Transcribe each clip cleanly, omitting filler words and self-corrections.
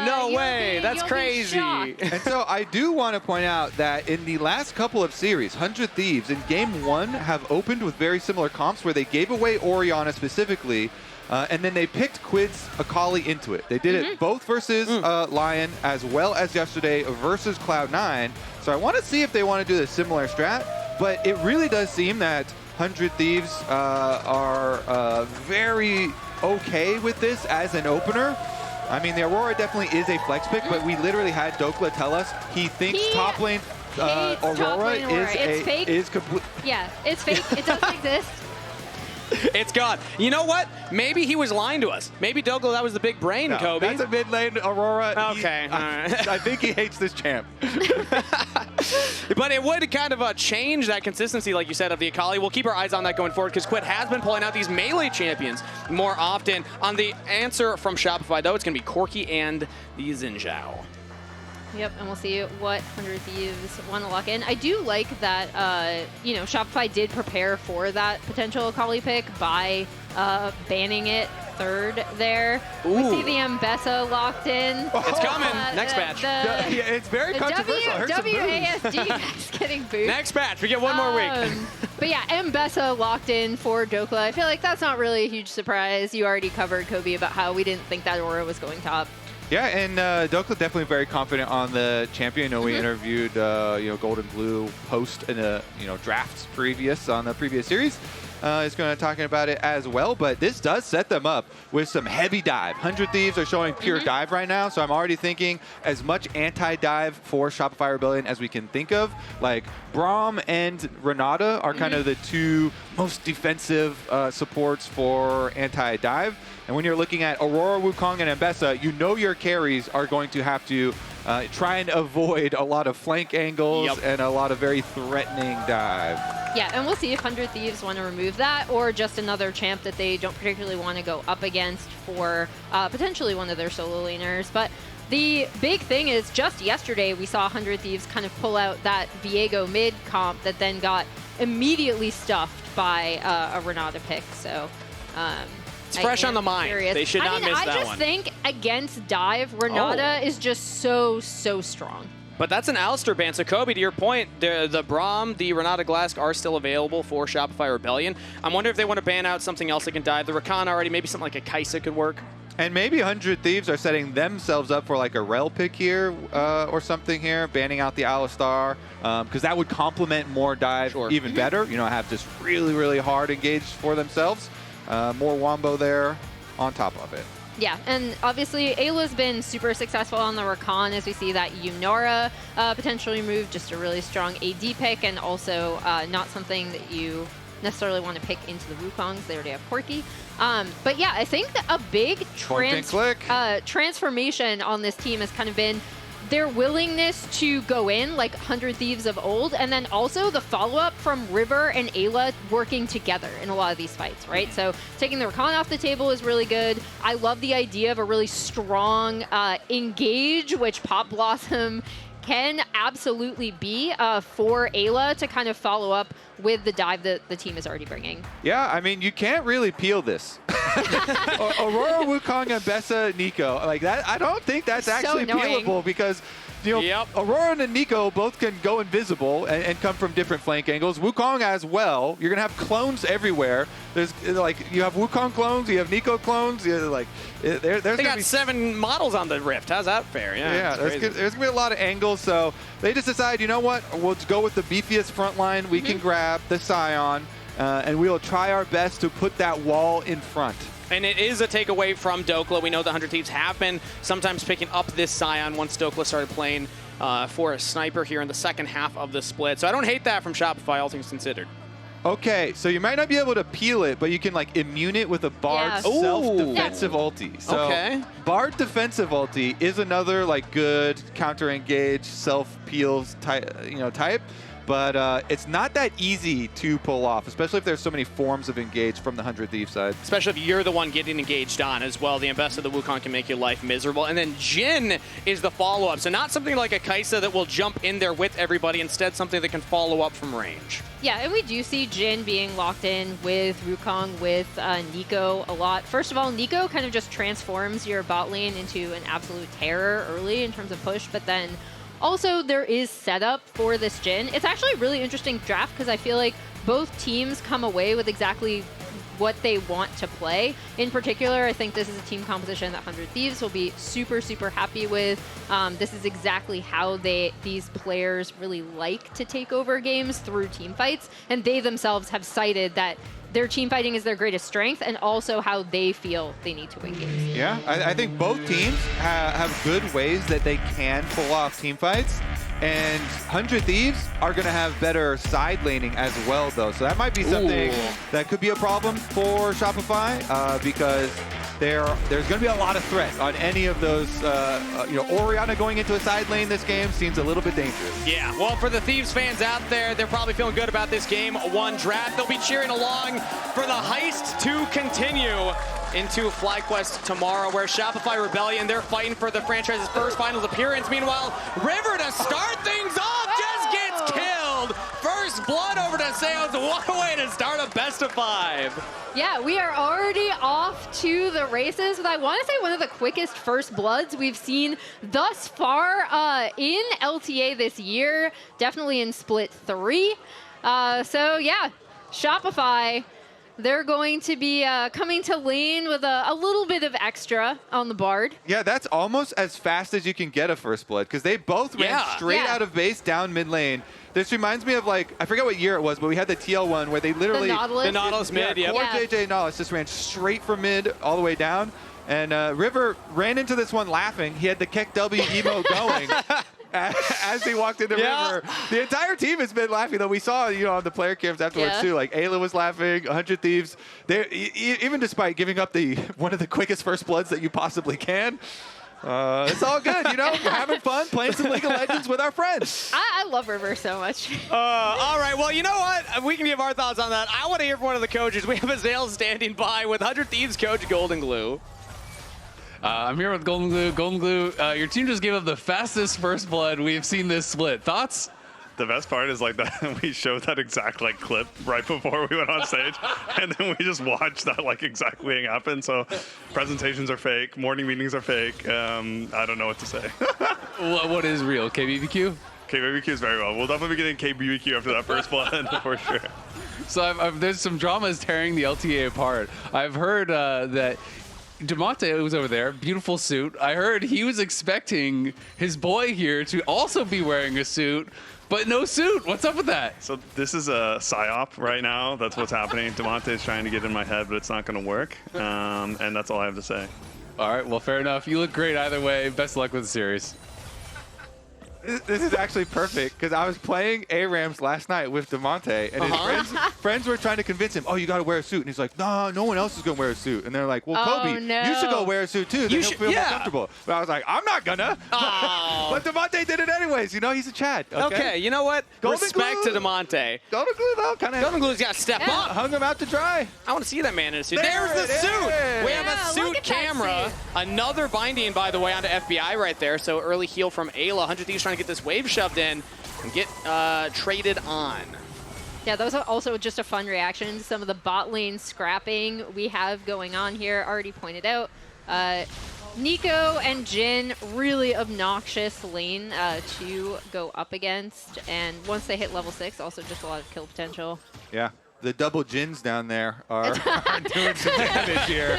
Oh, no way. That's crazy. And so I do want to point out that in the last couple of series, 100 Thieves in Game 1 have opened with very similar comps where they gave away Orianna specifically, and then they picked Quid's Akali into it. They did it both versus Lion as well as yesterday versus Cloud9. So I want to see if they want to do a similar strat, but it really does seem that 100 Thieves are very okay with this as an opener. I mean, the Aurora definitely is a flex pick, but we literally had Dhokla tell us he thinks top lane Aurora is complete. Yeah, it's fake. It doesn't exist. It's gone. You know what? Maybe he was lying to us. Maybe Dhokla, that was the big brain, No, Kobe. that's a mid lane Aurora. Okay. I think he hates this champ. But it would kind of change that consistency, like you said, of the Akali. We'll keep our eyes on that going forward because Quid has been pulling out these melee champions more often. On the answer from Shopify, though, it's going to be Corki and the Zhao. Yep, and we'll see what 100 Thieves want to lock in. I do like that, you know, Shopify did prepare for that potential Akali pick by banning it third there. Ooh. We see the Ambessa locked in. It's coming. Next match. Yeah, it's very controversial. WASD is getting booed. Next match. We get one more week. But yeah, Ambessa locked in for Dhokla. I feel like that's not really a huge surprise. You already covered, Kobe, about how we didn't think that Aurora was going top. Yeah, and Dhokla definitely very confident on the champion. I know we interviewed, you know, Gold and Blue post in a, you know, drafts previous on the previous series. Is going to talking about it as well, but this does set them up with some heavy dive. 100 Thieves are showing pure dive right now, so I'm already thinking as much anti-dive for Shopify Rebellion as we can think of. Like Braum and Renata are kind of the two most defensive supports for anti-dive. And when you're looking at Aurora, Wukong, and Ambessa, you know your carries are going to have to try and avoid a lot of flank angles and a lot of very threatening dive. Yeah, and we'll see if 100 Thieves want to remove that or just another champ that they don't particularly want to go up against for potentially one of their solo laners. But the big thing is just yesterday we saw 100 Thieves kind of pull out that Viego mid comp that then got immediately stuffed by a Renata pick. So it's fresh on the mind. Curious. They should not miss that one. I just think against dive, Renata is just so strong. But that's an Alistair ban. So, Kobe, to your point, the Braum, the Renata Glask are still available for Shopify Rebellion. I wonder if they want to ban out something else that can dive. The Rakan already, maybe something like a Kaisa could work. And maybe 100 Thieves are setting themselves up for like a rel pick here or something here, banning out the Alistar, because that would complement more dive even better. You know, have just really hard engaged for themselves. More Wombo there on top of it. Yeah, and obviously Eyla's been super successful on the Rakan as we see that Yunara potentially move, just a really strong AD pick, and also not something that you necessarily want to pick into the Wukongs. They already have Corki. But yeah, I think that a big transformation on this team has kind of been their willingness to go in like 100 Thieves of old, and then also the follow-up from River and Eyla working together in a lot of these fights, right? So taking the Rakan off the table is really good. I love the idea of a really strong engage, which Pop Blossom can absolutely be for Eyla to kind of follow up with the dive that the team is already bringing. Yeah, I mean, you can't really peel this. Aurora, Wukong, Ambessa, Neeko. Like that, I don't think that's actually peelable because, you know, Aurora and Neeko both can go invisible and come from different flank angles. Wukong as well. You're gonna have clones everywhere. There's like you have Wukong clones, you have Neeko clones. You're like there's they got 7 models on the Rift. How's that fair? Yeah, there's gonna be a lot of angles. So they just decide, you know what? We'll go with the beefiest front line we can grab, the Sion. And we will try our best to put that wall in front. And it is a takeaway from Dhokla. We know the 100 Thieves have been sometimes picking up this Sion once Dhokla started playing for a sniper here in the second half of the split. So I don't hate that from Shopify, all things considered. Okay, so you might not be able to peel it, but you can like immune it with a Bard self-defensive ulti. So Bard defensive ulti is another like good counter-engage self-peels type. but it's not that easy to pull off, especially if there's so many forms of engage from the 100 Thieves side. Especially if you're the one getting engaged on as well. The Ambessa, the Wukong can make your life miserable. And then Jhin is the follow-up. So not something like a Kaisa that will jump in there with everybody, instead something that can follow up from range. Yeah, and we do see Jhin being locked in with Wukong, with Neeko a lot. First of all, Neeko kind of just transforms your bot lane into an absolute terror early in terms of push, but then also there is setup for this Jhin. It's actually a really interesting draft because I feel like both teams come away with exactly what they want to play. In particular, I think this is a team composition that 100 Thieves will be super, super happy with. This is exactly how these players really like to take over games, through team fights, and they themselves have cited that their team fighting is their greatest strength, and also how they feel they need to win games. Yeah, I think both teams have good ways that they can pull off team fights, and 100 Thieves are going to have better side laning as well, though. So that might be something that could be a problem for Shopify, because there's going to be a lot of threat on any of those. Orianna going into a side lane this game seems a little bit dangerous. Yeah, well, for the Thieves fans out there, they're probably feeling good about this game. One draft. They'll be cheering along for the heist to continue into FlyQuest tomorrow, where Shopify Rebellion, they're fighting for the franchise's first finals appearance. Meanwhile, River, to start things off, just gets killed. First blood over to Sion. What a way to start a best of 5. Yeah, we are already off to the races with, I want to say, one of the quickest first bloods we've seen thus far in LTA this year, definitely in Split 3. So yeah, Shopify, they're going to be coming to lane with a little bit of extra on the Bard. Yeah, that's almost as fast as you can get a first blood, because they both ran straight out of base down mid lane. This reminds me of, like, I forget what year it was, but we had the TL one where they literally... The Nautilus mid, yeah. JJ Nautilus just ran straight from mid all the way down. And River ran into this one laughing. He had the Keck W emo going as he walked into River. The entire team has been laughing, though. We saw, on the player cams afterwards, too. Like, Eyla was laughing, 100 Thieves. Even despite giving up one of the quickest first bloods that you possibly can, it's all good, We're having fun playing some League of Legends with our friends. I love River so much. All right, well, you know what? We can give our thoughts on that. I want to hear from one of the coaches. We have Azale standing by with 100 Thieves coach Golden Glue. I'm here with Golden Glue. Golden Glue, your team just gave up the fastest first blood we've seen this split. Thoughts? The best part is that we showed that exact clip right before we went on stage, and then we just watched that exact thing happen. So presentations are fake, morning meetings are fake. I don't know what to say. What is real? KBBQ? KBBQ is very well. We'll definitely be getting KBBQ after that first blood for sure. So there's some dramas tearing the LTA apart. I've heard that Demonte was over there, beautiful suit. I heard he was expecting his boy here to also be wearing a suit, but no suit. What's up with that? So this is a psyop right now. That's what's happening. Demonte is trying to get in my head, but it's not going to work. And that's all I have to say. All right, well, fair enough. You look great either way. Best of luck with the series. This is actually perfect, because I was playing ARAMs last night with Demonte, and his friends were trying to convince him, oh, you got to wear a suit. And he's like, no one else is going to wear a suit. And they're like, well, Kobe, you should go wear a suit too. Then he'll feel more comfortable. But I was like, I'm not gonna. But Demonte did it anyways. He's a Chad. Okay, you know what? Golden Respect Glue. to Demonte. Golden Glue, though, Golden Glue's got to step up. Hung him out to dry. I want to see that man in a suit. There's the suit. We have a suit camera. Another binding, by the way, onto FBI right there. So early heal from Eyla. 100 Thieves trying to get this wave shoved in and get traded on. Yeah, that was also just a fun reaction to some of the bot lane scrapping we have going on here. Already pointed out, Neeko and Jhin, really obnoxious lane to go up against. And once they hit level 6, also just a lot of kill potential. Yeah. The double Jins down there are doing some damage here.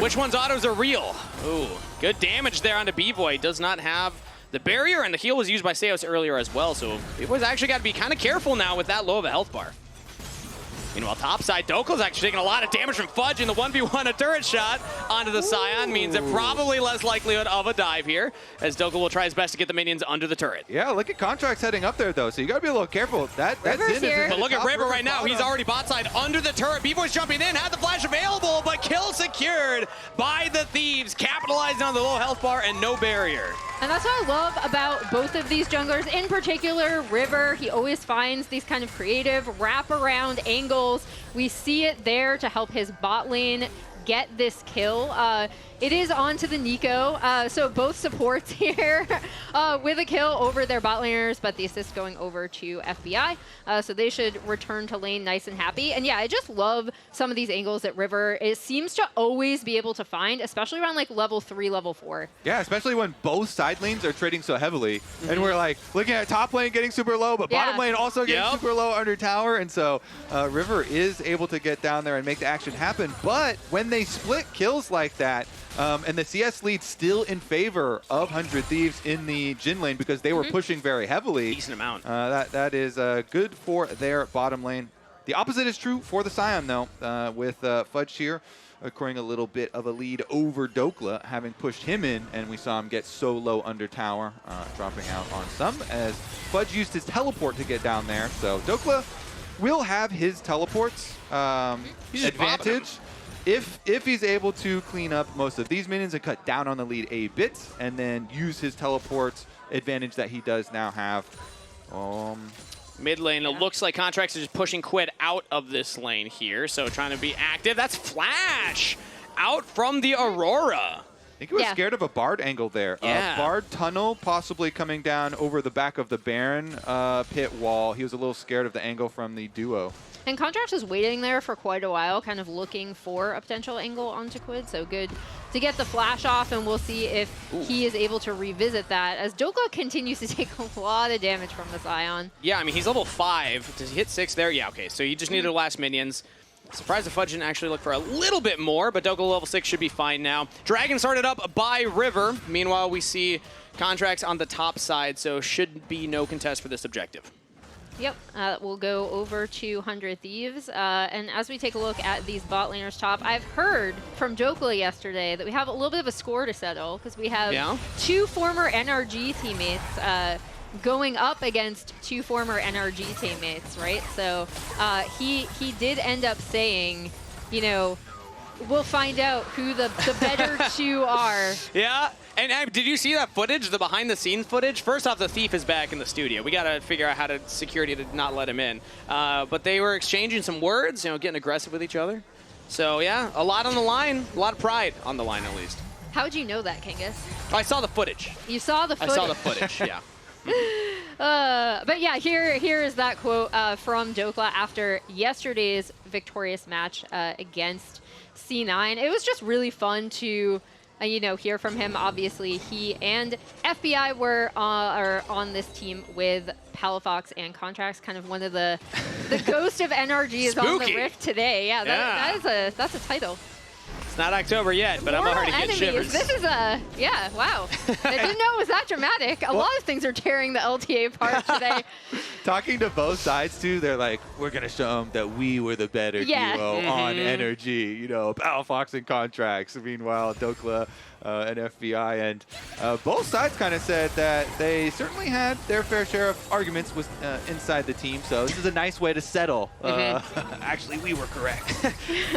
Which one's autos are real? Ooh, good damage there onto Bvoy. Does not have the barrier, and the heal was used by Seos earlier as well, so Bvoy's actually got to be kind of careful now with that low of a health bar. Meanwhile, topside, Dhokla's actually taking a lot of damage from Fudge in the 1v1. A turret shot onto the Sion means that probably less likelihood of a dive here, as Dhokla will try his best to get the minions under the turret. Yeah, look at Contractz heading up there, though, so you got to be a little careful. That's here. But look at River right now. He's already bot side under the turret. Bvoy's jumping in, had the flash available, but kill secured by the Thieves, capitalizing on the low health bar and no barrier. And that's what I love about both of these junglers. In particular, River, he always finds these kind of creative wraparound angles. We see it there to help his bot lane get this kill. It is on to the Neeko, so both supports here with a kill over their bot laners, but the assist going over to FBI, so they should return to lane nice and happy. And yeah, I just love some of these angles that River seems to always be able to find, especially around like level 3, level 4. Yeah, especially when both side lanes are trading so heavily. And we're like looking at top lane getting super low, but bottom lane also getting super low under tower. And so River is able to get down there and make the action happen. But when they split kills like that, and the CS lead still in favor of 100 Thieves in the Jhin lane because they were pushing very heavily. Decent amount. That is good for their bottom lane. The opposite is true for the Sion, though, with Fudge here acquiring a little bit of a lead over Dhokla, having pushed him in, and we saw him get so low under tower, dropping out on some, as Fudge used his teleport to get down there. So Dhokla will have his teleports advantage. If he's able to clean up most of these minions and cut down on the lead a bit, and then use his teleport advantage that he does now have. Mid lane, it looks like Contractz is just pushing Quid out of this lane here, so trying to be active. That's Flash out from the Aurora. I think he was scared of a Bard angle there. Bard tunnel possibly coming down over the back of the Baron pit wall. He was a little scared of the angle from the duo. And Contractz was waiting there for quite a while, kind of looking for a potential angle onto Quid, so good to get the flash off, and we'll see if he is able to revisit that, as Dhokla continues to take a lot of damage from the Sion. Yeah, I mean, he's level 5. Does he hit 6 there? Yeah, okay, so he just needed the last minions. Surprised the Fudge didn't actually look for a little bit more, but Dhokla level 6 should be fine now. Dragon started up by River. Meanwhile, we see Contractz on the top side, so should be no contest for this objective. Yep, we'll go over to 100 Thieves, and as we take a look at these bot laners top, I've heard from Dhokla yesterday that we have a little bit of a score to settle, because we have 2 former NRG teammates going up against 2 former NRG teammates, right? So he did end up saying, you know, we'll find out who the better 2 are. Yeah. And did you see that footage, the behind-the-scenes footage? First off, the thief is back in the studio. We got to figure out how to security to not let him in. But they were exchanging some words, you know, getting aggressive with each other. So, yeah, a lot on the line. A lot of pride on the line, at least. How'd you know that, Kangas? I saw the footage. You saw the footage? I saw the footage, yeah. But yeah, here is that quote from Dhokla after yesterday's victorious match against C9. It was just really fun to you know, hear from him. Obviously, he and FBI were are on this team with Palafox and Contractz, kind of one of the ghost of NRG is on the Rift today. Yeah, that's a title. It's not October yet, but Mortal I'm already getting shivers. This is wow. I didn't know it was that dramatic. A lot of things are tearing the LTA apart today. Talking to both sides, too, they're like, we're going to show them that we were the better duo on energy. You know, Palafox and Contractz. Meanwhile, Dhokla and FBI. And both sides kind of said that they certainly had their fair share of arguments with inside the team. So this is a nice way to settle. Actually, we were correct.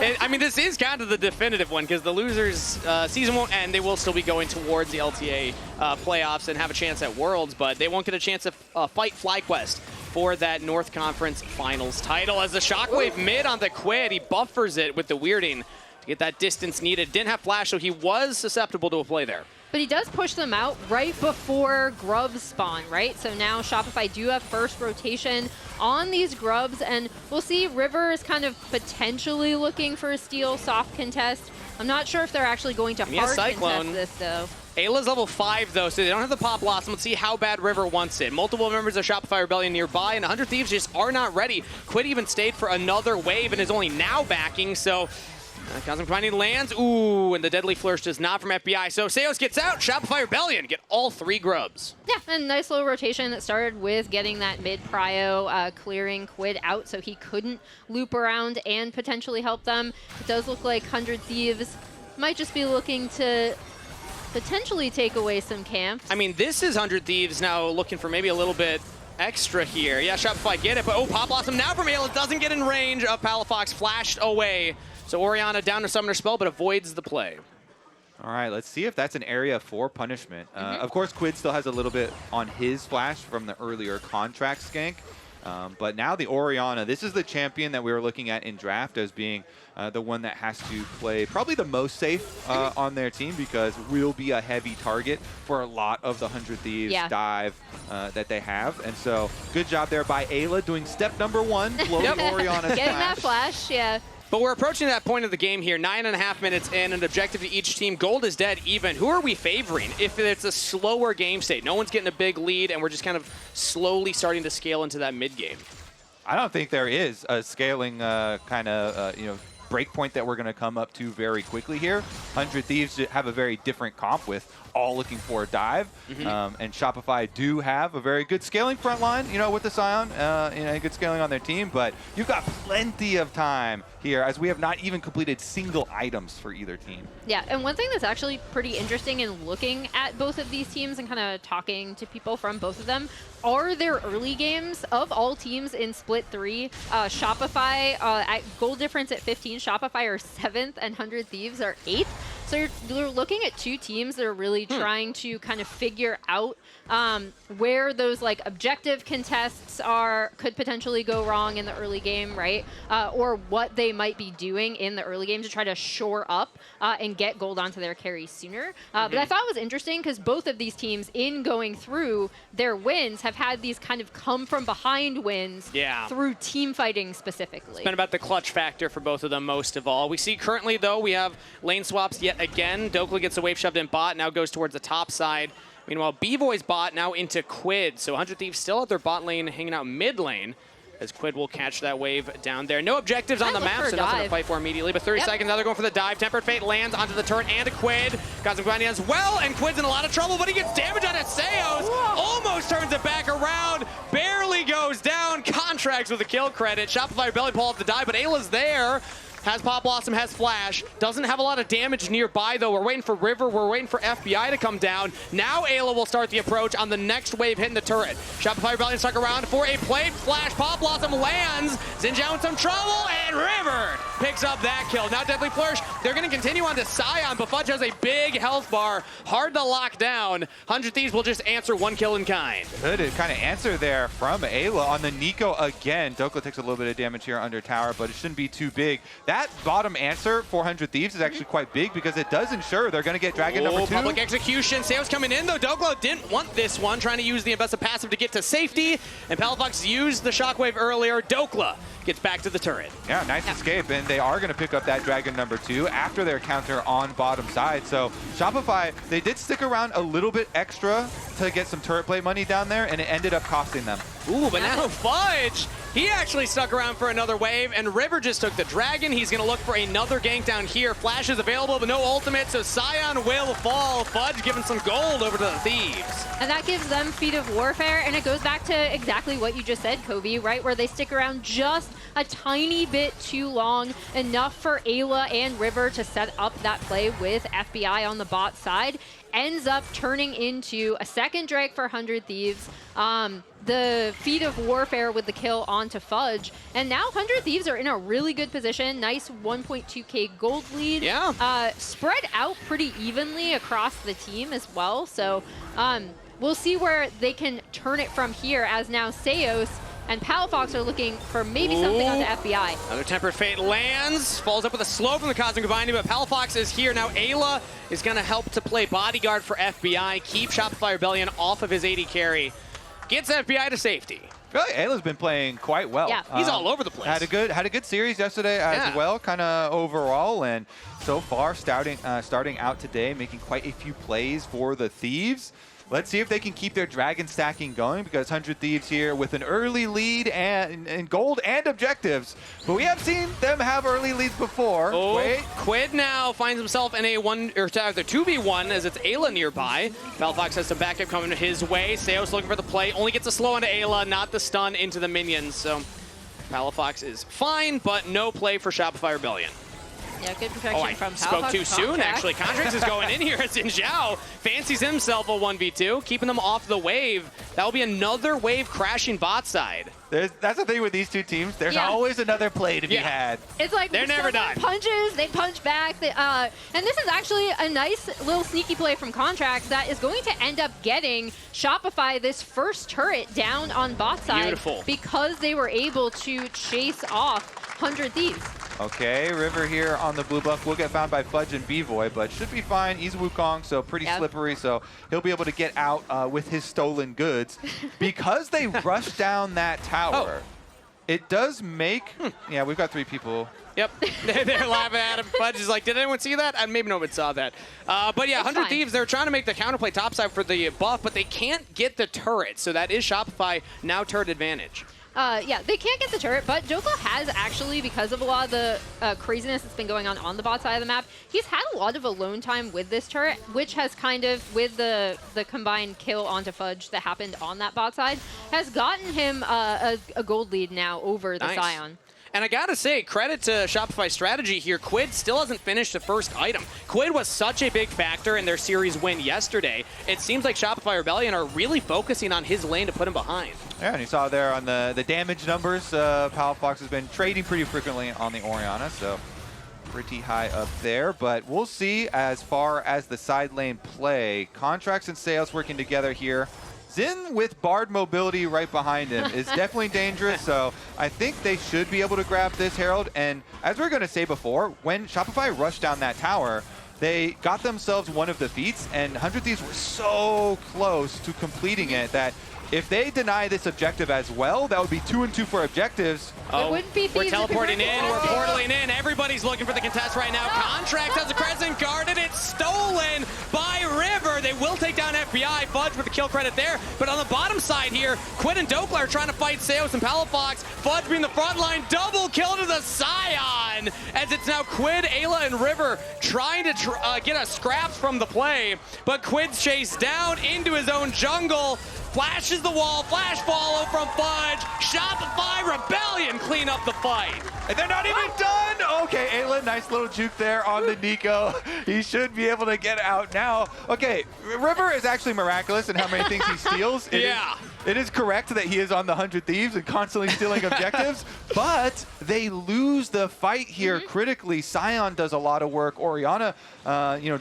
And, I mean, this is kind of the definitive one, because the losers' season won't end. They will still be going towards the LTA playoffs and have a chance at Worlds, but they won't get a chance to fight FlyQuest for that North Conference Finals title. As the Shockwave mid on the Quid, he buffers it with the weirding to get that distance needed. Didn't have flash, so he was susceptible to a play there. But he does push them out right before grubs spawn, right? So now Shopify do have first rotation on these grubs, and we'll see River is kind of potentially looking for a steal soft contest. I'm not sure if they're actually going to hard contest this, though. Ayla's level 5, though, so they don't have the pop blossom. Let's see how bad River wants it. Multiple members of Shopify Rebellion nearby, and 100 Thieves just are not ready. Quid even stayed for another wave and is only now backing, so Cosmic Binding lands. Ooh, and the Deadly Flourish does not from FBI. So Seos gets out. Shopify Rebellion get all 3 grubs. Yeah, and nice little rotation that started with getting that mid-prio, clearing Quid out so he couldn't loop around and potentially help them. It does look like 100 Thieves might just be looking to potentially take away some camps. I mean, this is 100 Thieves now looking for maybe a little bit extra here. Yeah, Shopify get it, but Pop Blossom now from Eyla doesn't get in range of Palafox, flashed away. So Orianna down to Summoner Spell, but avoids the play. All right, let's see if that's an area for punishment. Of course, Quid still has a little bit on his flash from the earlier Contractz gank. But now the Orianna, this is the champion that we were looking at in draft as being the one that has to play probably the most safe on their team, because will be a heavy target for a lot of the 100 Thieves dive that they have. And so good job there by Eyla doing step number 1, floating Orianna's Getting that flash, yeah. But we're approaching that point of the game here, 9.5 minutes in, an objective to each team. Gold is dead even. Who are we favoring if it's a slower game state? No one's getting a big lead, and we're just kind of slowly starting to scale into that mid game. I don't think there is a scaling kind of, break point that we're going to come up to very quickly here. 100 Thieves have a very different comp with all looking for a dive. And Shopify do have a very good scaling front line, with the Sion, good scaling on their team. But you've got plenty of time here, as we have not even completed single items for either team. Yeah, and one thing that's actually pretty interesting in looking at both of these teams and kind of talking to people from both of them are their early games of all teams in Split 3. Shopify, at goal difference at 15, Shopify are 7th and 100 Thieves are 8th. So you're looking at two teams that are really trying to kind of figure out where those like objective contests could potentially go wrong in the early game, right? Or what they might be doing in the early game to try to shore up and get gold onto their carries sooner. But I thought it was interesting because both of these teams, in going through their wins, have had these kind of come from behind wins through team fighting specifically. It's been about the clutch factor for both of them most of all. We see currently, though, we have lane swaps yet again. Dhokla gets a wave shoved in bot, now goes towards the top side. Meanwhile, Bvoy's bot now into Quid. So 100 Thieves still at their bot lane, hanging out mid lane, as Quid will catch that wave down there. No objectives on the map, so nothing to fight for immediately. But 30 seconds, now they're going for the dive. Tempered Fate lands onto the turret and a Quid. Got some grinding as well, and Quid's in a lot of trouble, but he gets damage on it. Seos almost turns it back around, barely goes down. Contractz with a kill credit. Shopify belly pull off the dive, but Ayla's there. Has Pop Blossom, has Flash. Doesn't have a lot of damage nearby, though. We're waiting for River. We're waiting for FBI to come down. Now Eyla will start the approach on the next wave hitting the turret. Shopify Rebellion stuck around for a play. Flash, Pop Blossom lands. Zhao in some trouble, and River picks up that kill. Now Deadly Flourish. They're going to continue on to Sion, but Fudge has a big health bar. Hard to lock down. 100 Thieves will just answer one kill in kind. Good kind of answer there from Eyla on the Neeko again. Dhokla takes a little bit of damage here under tower, but it shouldn't be too big. That bottom answer, 400 Thieves, is actually quite big because it does ensure they're going to get Dragon number 2. Public execution. Seo's coming in, though. Dhokla didn't want this one, trying to use the Ambessa passive to get to safety. And Palafox used the shockwave earlier. Dhokla gets back to the turret. Yeah, nice escape, and they are going to pick up that Dragon number 2 after their counter on bottom side. So Shopify, they did stick around a little bit extra to get some turret plate money down there, and it ended up costing them. Ooh, but now Fudge, he actually stuck around for another wave, and River just took the Dragon. He's going to look for another gank down here. Flash is available, but no ultimate, so Sion will fall. Fudge giving some gold over to the Thieves. And that gives them Feet of Warfare, and it goes back to exactly what you just said, Kobe, right? Where they stick around just a tiny bit too long, enough for Eyla and River to set up that play with FBI on the bot side. Ends up turning into a second drag for 100 Thieves. The Feet of Warfare with the kill onto Fudge. And now 100 Thieves are in a really good position. Nice 1.2k gold lead. Yeah. Spread out pretty evenly across the team as well. So we'll see where they can turn it from here, as now Seos and Palafox are looking for maybe something onto FBI. Another Tempered Fate lands, falls up with a slow from the Cosmic Binding, but Palafox is here. Now Eyla is going to help to play bodyguard for FBI, keep Shopify Rebellion off of his AD carry. Gets FBI to safety. I feel like Ayla's been playing quite well. Yeah. He's all over the place. Had a good series yesterday as well, kind of overall, and so far starting out today, making quite a few plays for the Thieves. Let's see if they can keep their Dragon stacking going, because 100 Thieves here with an early lead and gold and objectives. But we have seen them have early leads before. Oh, Wait. Quid now finds himself in a 2v1 as it's Eyla nearby. Palafox has some backup coming his way. Seos looking for the play, only gets a slow onto Eyla, not the stun into the minions. So Palafox is fine, but no play for Shopify Rebellion. Yeah, good protection I from spoke Palafox. too soon, Contractz. actually. Contractz is going in here as in Zhao fancies himself a 1v2, keeping them off the wave. That will be another wave crashing bot side. That's the thing with these two teams. There's Yeah. always another play to be had. It's like They're never someone done. punches, they punch back. And this is actually a nice little sneaky play from Contractz that is going to end up getting Shopify this first turret down on bot side. Beautiful. Because they were able to chase off 100 Thieves. Okay, River here on the blue buff will get found by Fudge and Bvoy, but should be fine. He's Wukong, so pretty Yep. slippery, so he'll be able to get out with his stolen goods. Because they rushed down that tower, it does make... Yeah, we've got 3 people. Yep, they're laughing at him. Fudge is like, did anyone see that? Maybe no one saw that. But yeah, It's 100 fine. Thieves, they're trying to make the counterplay topside for the buff, but they can't get the turret. So that is Shopify now turret advantage. Yeah, they can't get the turret, but Dhokla has actually, because of a lot of the craziness that's been going on the bot side of the map, he's had a lot of alone time with this turret, which has kind of, with the combined kill onto Fudge that happened on that bot side, has gotten him a gold lead now over the Nice. Sion. And I gotta say, credit to Shopify's strategy here. Quid still hasn't finished the first item. Quid was such a big factor in their series win yesterday. It seems like Shopify Rebellion are really focusing on his lane to put him behind. Yeah, and you saw there on the damage numbers, Palafox has been trading pretty frequently on the Orianna, so pretty high up there. But we'll see as far as the side lane play. Contractz and Sales working together here. Jhin with Bard mobility right behind him is definitely dangerous, so I think they should be able to grab this Herald. And as we were going to say before, when Shopify rushed down that tower, they got themselves one of the feats, and 100 Thieves were so close to completing it that if they deny this objective as well, that would be 2 and 2 for objectives. It wouldn't be We're Thieves if it teleporting were in, we're contested. portaling in. Everybody's looking for the contest right now. Contractz has a crescent guarded. It's stolen by River. They will take down FBI. Fudge with the kill credit there. But on the bottom side here, Quid and Dhokla are trying to fight Seos and Palafox. Fudge being the front line. Double kill to the Sion. As it's now Quid, Eyla, and River trying to get a scraps from the play. But Quid's chased down into his own jungle. Flashes the wall, flash follow from Fudge. Shopify Rebellion clean up the fight. And they're not even done! Okay, Eyla, nice little juke there on the Neeko. He should be able to get out now. Okay, River is actually miraculous in how many things he steals. It is correct that he is on the 100 Thieves and constantly stealing objectives, but they lose the fight here critically. Sion does a lot of work. Orianna,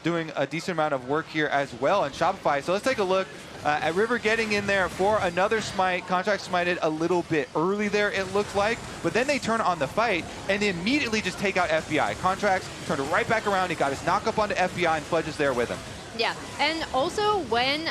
doing a decent amount of work here as well, and Shopify. So let's take a look at River getting in there for another smite. Contractz smited a little bit early there, it looked like, but then they turn on the fight and they immediately just take out FBI. Contractz turned right back around. He got his knock up onto FBI, and Fudge is there with him. Yeah, and also when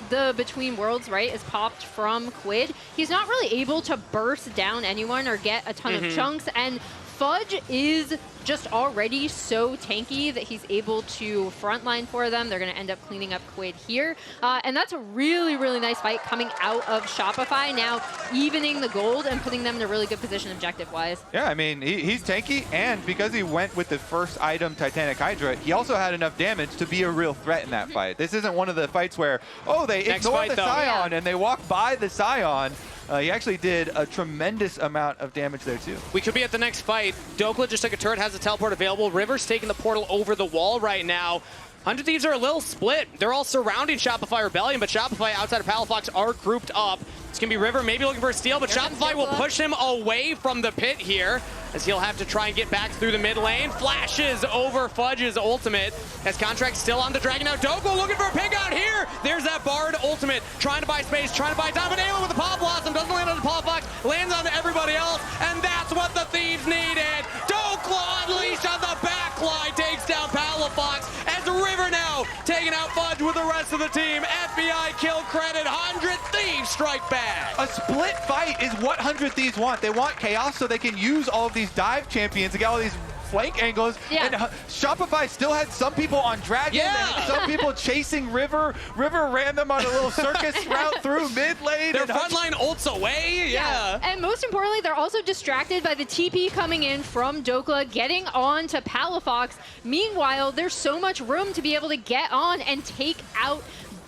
the Between Worlds, right, is popped from Quid, he's not really able to burst down anyone or get a ton of chunks, and Fudge is just already so tanky that he's able to frontline for them. They're going to end up cleaning up Quid here. And that's a really, really nice fight coming out of Shopify, now evening the gold and putting them in a really good position objective-wise. Yeah, I mean, he's tanky, and because he went with the first item, Titanic Hydra, he also had enough damage to be a real threat in that fight. This isn't one of the fights where, they ignore the Sion and they walk by the Sion. He actually did a tremendous amount of damage there, too. We could be at the next fight. Dhokla just took a turret, has a teleport available. River's taking the portal over the wall right now. 100 Thieves are a little split. They're all surrounding Shopify Rebellion, but Shopify outside of Palafox are grouped up. It's going to be River maybe looking for a steal, but Shopify will push him away from the pit here as he'll have to try and get back through the mid lane. Flashes over Fudge's ultimate as Contractz still on the dragon. Now Dhokla looking for a pig out here. There's that Bard ultimate, trying to buy space, trying to buy time, but Eyla with the Pop Blossom doesn't land on the Palafox, lands on everybody else, and that's what the Thieves needed. Dhokla unleashed on the backline, takes down Palafox as River now taking out Fudge with the rest of the team. FBI kill credit, 100 Thieves strike back. A split fight is what 100 Thieves want. They want chaos so they can use all of these dive champions to get all these flank angles. Yeah. And Shopify still had some people on Dragon and some people chasing River. River ran them on a little circus route through mid lane. Their frontline ults away. Yeah. And most importantly, they're also distracted by the TP coming in from Dhokla, getting on to Palafox. Meanwhile, there's so much room to be able to get on and take out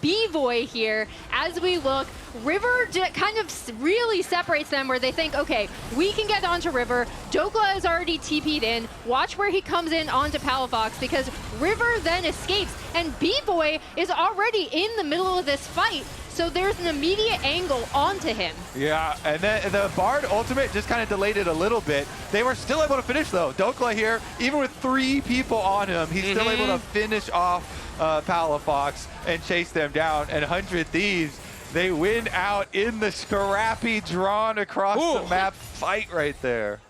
Bvoy here. As we look, River kind of really separates them where they think, okay, we can get onto River. Dhokla is already TP'd in. Watch where he comes in onto Palafox because River then escapes and Bvoy is already in the middle of this fight. So there's an immediate angle onto him. Yeah, and then the Bard ultimate just kind of delayed it a little bit. They were still able to finish though. Dhokla here, even with 3 people on him, he's still able to finish off Palafox and chase them down. And 100 Thieves, they win out in the scrappy drawn across the map fight right there.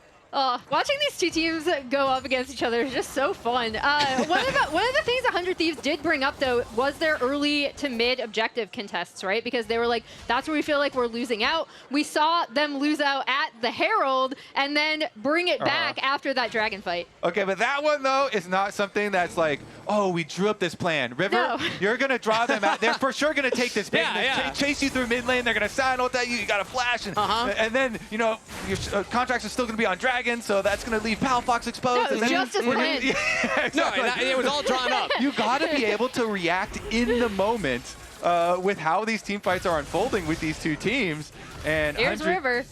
Watching these two teams go up against each other is just so fun. One of the things 100 Thieves did bring up, though, was their early to mid objective contests, right? Because they were like, that's where we feel like we're losing out. We saw them lose out at the Herald and then bring it back after that dragon fight. Okay, but that one, though, is not something that's like, oh, we drew up this plan. River, you're going to draw them out. They're for sure going to take this big. Chase you through mid lane. They're going to side ult at you. You got to flash. And then, you know, your Contractz is still going to be on dragon. So that's going to leave Palafox exposed. No, just as planned. Exactly. No, it was all drawn up. You got to be able to react in the moment with how these team fights are unfolding with these two teams. And here's River.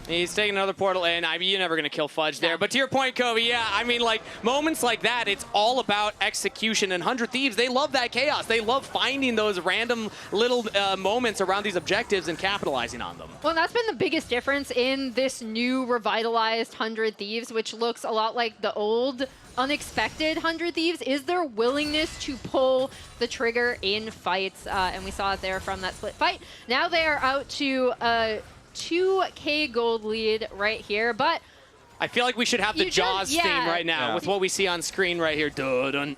He's taking another portal in. You're never going to kill Fudge there. But to your point, Kobe, yeah, I mean, like, moments like that, it's all about execution. And 100 Thieves, they love that chaos. They love finding those random little moments around these objectives and capitalizing on them. Well, that's been the biggest difference in this new revitalized 100 Thieves, which looks a lot like the old unexpected 100 Thieves, is their willingness to pull the trigger in fights. And we saw it there from that split fight. Now they are out to 2K gold lead right here, but I feel like we should have the Jaws theme right now with what we see on screen right here. Dun-dun,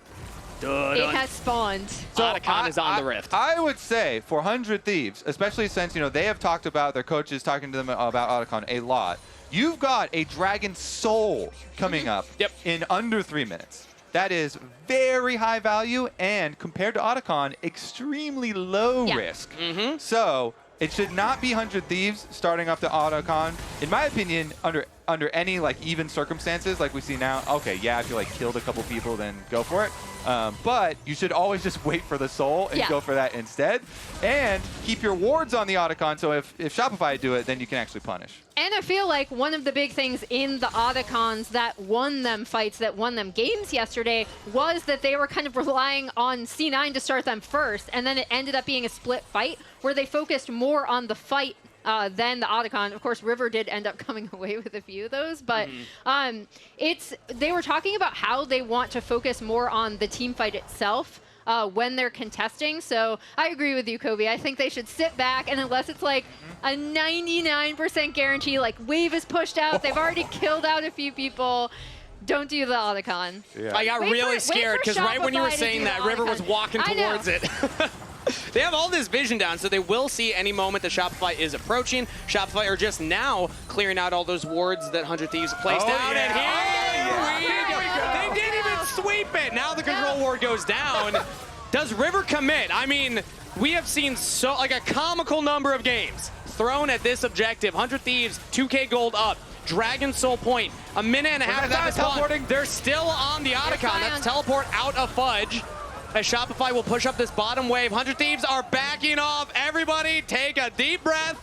dun-dun. It has spawned. So Otacon is on the rift. I would say for 100 Thieves, especially since, you know, they have talked about, their coaches talking to them about Otacon a lot. You've got a Dragon Soul coming up in under 3 minutes. That is very high value and compared to Otacon, extremely low risk. So it should not be 100 Thieves starting up the Otacon. In my opinion, under any like even circumstances like we see now, okay, yeah, if you like killed a couple people, then go for it. But you should always just wait for the soul and go for that instead. And keep your wards on the Otacon, so if Shopify do it, then you can actually punish. And I feel like one of the big things in the Otacons that won them fights, that won them games yesterday, was that they were kind of relying on C9 to start them first, and then it ended up being a split fight where they focused more on the fight than the Otacon. Of course, River did end up coming away with a few of those, but they were talking about how they want to focus more on the team fight itself when they're contesting. So I agree with you, Kobe. I think they should sit back, and unless it's like a 99% guarantee, like wave is pushed out, they've already killed out a few people, don't do the Otacon. Yeah. I got really scared because right when you were saying that, River was walking towards it. They have all this vision down, so they will see any moment that Shopify is approaching. Shopify are just now clearing out all those wards that 100 Thieves placed down. And here we go. They didn't even sweep it. Now the control ward goes down. Does River commit? I mean, we have seen like a comical number of games thrown at this objective. 100 Thieves, 2K gold up. Dragon Soul point, a minute and a half past teleporting. They're still on the Otacon. That's teleport out of Fudge. As Shopify will push up this bottom wave. 100 Thieves are backing off. Everybody take a deep breath.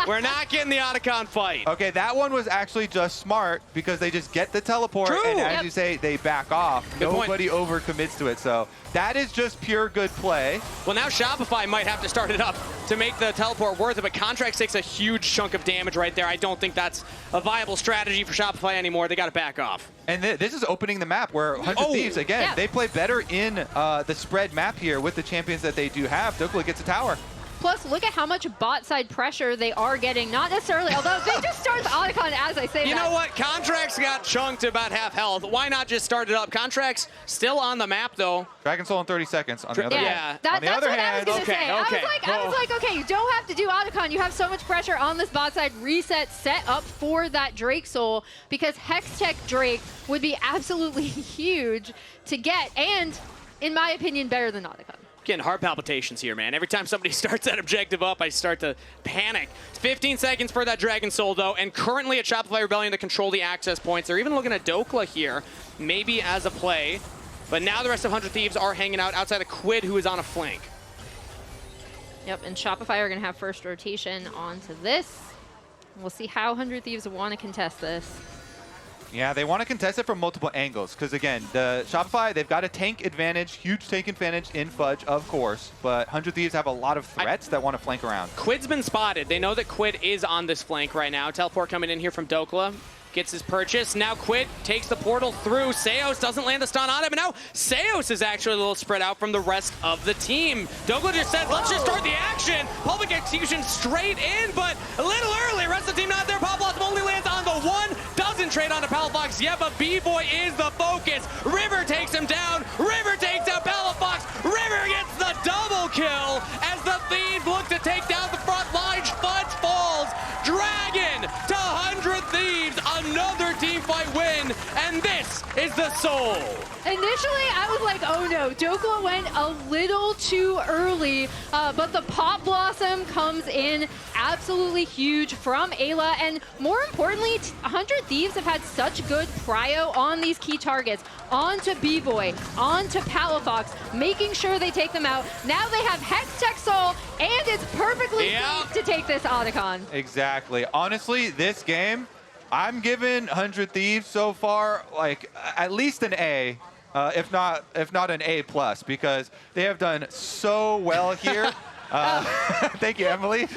We're not getting the Otacon fight. Okay, that one was actually just smart because they just get the teleport, and as you say, they back off. Nobody overcommits to it, so that is just pure good play. Well, now Shopify might have to start it up to make the teleport worth it, but Contractz takes a huge chunk of damage right there. I don't think that's a viable strategy for Shopify anymore. They got to back off. And this is opening the map where 100 Thieves, again, they play better in the spread map here with the champions that they do have. Dhokla gets a tower. Plus, look at how much bot side pressure they are getting. Not necessarily, although they just start the Otacon as I say You know what? Contractz got chunked to about half health. Why not just start it up? Contractz still on the map, though. Dragon Soul in 30 seconds on the other hand. That's on the other what hand, I was going to say. I was like, okay, you don't have to do Otacon. You have so much pressure on this bot side reset set up for that Drake Soul, because Hextech Drake would be absolutely huge to get, and, in my opinion, better than Otacon. Getting heart palpitations here, man. Every time somebody starts that objective up, I start to panic. 15 seconds for that Dragon Soul, though, and currently at Shopify Rebellion to control the access points. They're even looking at Dhokla here, maybe as a play. But now the rest of 100 Thieves are hanging out outside of Quid, who is on a flank. Yep, and Shopify are going to have first rotation onto this. We'll see how 100 Thieves want to contest this. Yeah, they want to contest it from multiple angles because, again, the Shopify, they've got a tank advantage, huge tank advantage in Fudge, of course, but 100 Thieves have a lot of threats that want to flank around. Quid's been spotted. They know that Quid is on this flank right now. Teleport coming in here from Dhokla. Gets his purchase. Now Quid takes the portal through. Seos doesn't land the stun on him, and now Seos is actually a little spread out from the rest of the team. Dhokla just says, let's just start the action. Public execution straight in, but a little early. Rest of the team not there. Palafox only lands on the one. Doesn't trade on to Palafox yet, but Bvoy is the focus. River takes him down. River takes out Palafox. River gets the double kill as the Thieves look to take down the front line. Fudge falls. Dragon to 100 Thieves. Another team fight win, and this is the soul. Initially, I was like, oh no, Dhokla went a little too early, but the Pop Blossom comes in absolutely huge from Eyla, and more importantly, 100 Thieves have had such good prio on these key targets, onto Bvoy, onto Palafox, making sure they take them out. Now they have Hex Tech Soul, and it's perfectly safe to take this Otacon. Exactly. Honestly, this game, I'm giving 100 Thieves so far like at least an A, if not an A+, because they have done so well here. Thank you, Emily.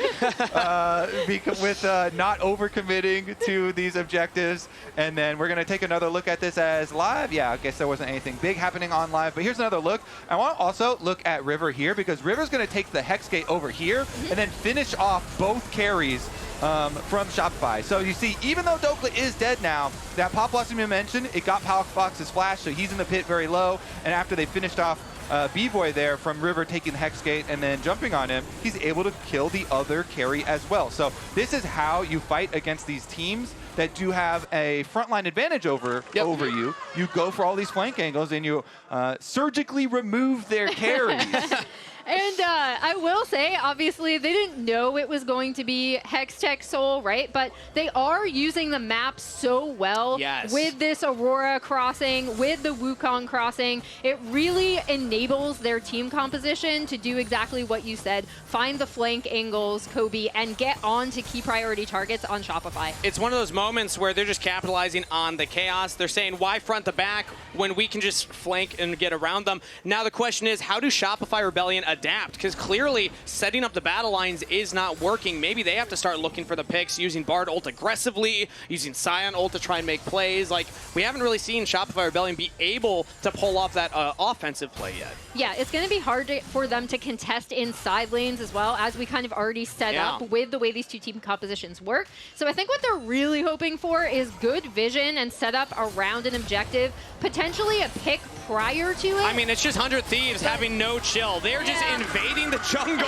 With not overcommitting to these objectives. And then we're going to take another look at this as live. Yeah, I guess there wasn't anything big happening on live, but here's another look. I want to also look at River here because River's going to take the Hex Gate over here and then finish off both carries from Shopify. So you see, even though Dhokla is dead now, that Pop Blossom you mentioned, it got Palafox's flash, so he's in the pit very low. And after they finished off Bvoy there from River taking the Hex Gate and then jumping on him, he's able to kill the other carry as well. So this is how you fight against these teams that do have a frontline advantage over you. You go for all these flank angles and you surgically remove their carries. And I will say, obviously, they didn't know it was going to be Hex Tech Soul, right? But they are using the map so well with this Aurora crossing, with the Wukong crossing. It really enables their team composition to do exactly what you said. Find the flank angles, Kobe, and get on to key priority targets on Shopify. It's one of those moments where they're just capitalizing on the chaos. They're saying, why front to back when we can just flank and get around them? Now the question is, how do Shopify Rebellion adapt? Because clearly setting up the battle lines is not working. Maybe they have to start looking for the picks, using Bard ult aggressively, using Sion ult to try and make plays. Like, we haven't really seen Shopify Rebellion be able to pull off that offensive play yet. Yeah, it's going to be hard for them to contest in side lanes as well, as we kind of already set up with the way these two team compositions work. So I think what they're really hoping for is good vision and set up around an objective, potentially a pick prior to it. I mean, it's just 100 Thieves having no chill. They're just invading the jungle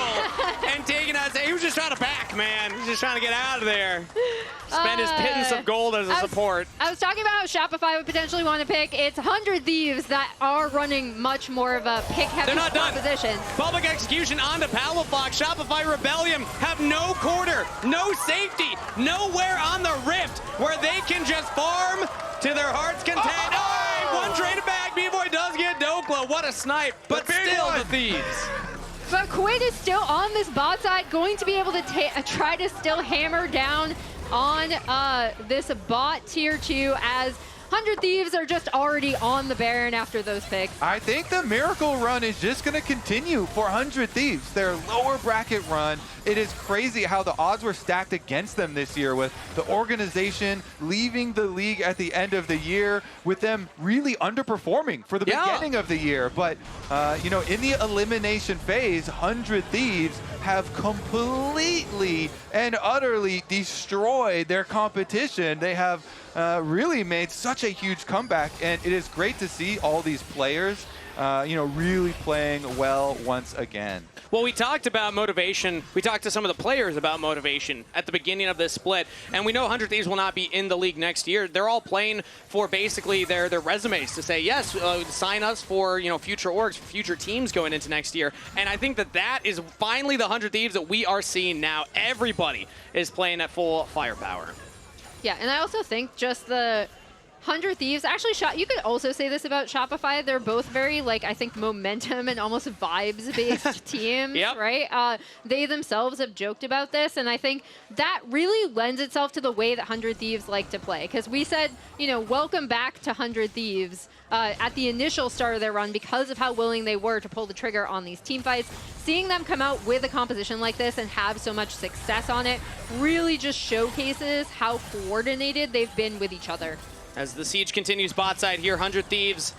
and taking us. He was just trying to back, man. He's just trying to get out of there. Spend his pittance of gold as a support. I was talking about how Shopify would potentially want to pick. It's 100 Thieves that are running much more of a pick-heavy composition. Public execution onto Palafox. Shopify Rebellion have no quarter, no safety, nowhere on the rift where they can just farm to their heart's content. One traded back. Bvoy does get Dhokla. What a snipe. But still the Thieves. But Quid is still on this bot side, going to be able to try to still hammer down on this bot tier 2 as 100 Thieves are just already on the Baron after those picks. I think the miracle run is just going to continue for 100 Thieves. Their lower bracket run, it is crazy how the odds were stacked against them this year with the organization leaving the league at the end of the year, with them really underperforming for the beginning of the year. But, you know, in the elimination phase, 100 Thieves have completely and utterly destroyed their competition. They have really made such a huge comeback, and it is great to see all these players, you know, really playing well once again. Well, we talked about motivation. We talked to some of the players about motivation at the beginning of this split, and we know 100 Thieves will not be in the league next year. They're all playing for basically their resumes to say, yes, sign us for, you know, future orgs, future teams going into next year. And I think that is finally the 100 Thieves that we are seeing now. Everybody is playing at full firepower. Yeah, and I also think just the 100 Thieves, actually, you could also say this about Shopify. They're both very, like, I think, momentum and almost vibes-based teams, right? They themselves have joked about this, and I think that really lends itself to the way that 100 Thieves like to play. Because we said, you know, welcome back to 100 Thieves at the initial start of their run because of how willing they were to pull the trigger on these team fights. Seeing them come out with a composition like this and have so much success on it really just showcases how coordinated they've been with each other. As the siege continues bot side here, 100 Thieves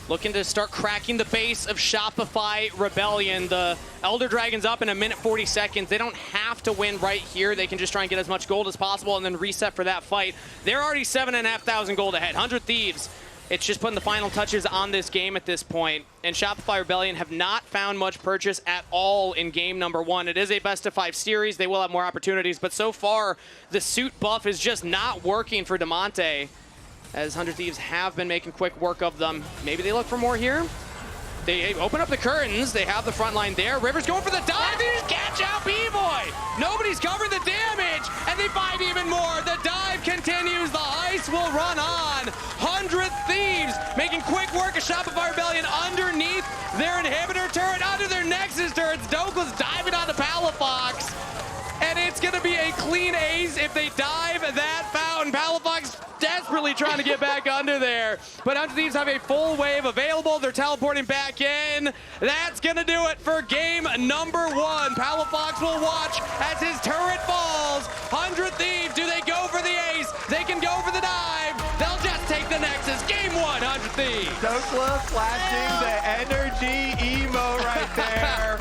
looking to start cracking the base of Shopify Rebellion. The Elder Dragon's up in 1:40 seconds. They don't have to win right here. They can just try and get as much gold as possible and then reset for that fight. They're already 7,500 gold ahead. 100 Thieves, it's just putting the final touches on this game at this point. And Shopify Rebellion have not found much purchase at all in game number 1. It is a best-of-5 series. They will have more opportunities. But so far, the suit buff is just not working for Damonte, as 100 Thieves have been making quick work of them. Maybe they look for more here. They open up the curtains. They have the front line there. River's going for the dive. They just catch out Bvoy. Nobody's covering the damage, and they find even more. The dive continues. The ice will run on. 100 Thieves making quick work of Shopify Rebellion underneath their inhibitor turret, under their Nexus turrets. Dhokla's diving onto Palafox, and it's going to be a clean ace if they dive that fountain. Palafox desperately trying to get back under there, but 100 Thieves have a full wave available. They're teleporting back in. That's going to do it for game number 1. Palafox will watch as his turret falls. 100 Thieves, do they go for the ace? They can go for the dive. They'll just take the Nexus. Game 1, 100 Thieves. Dhokla flashing the energy emo right there.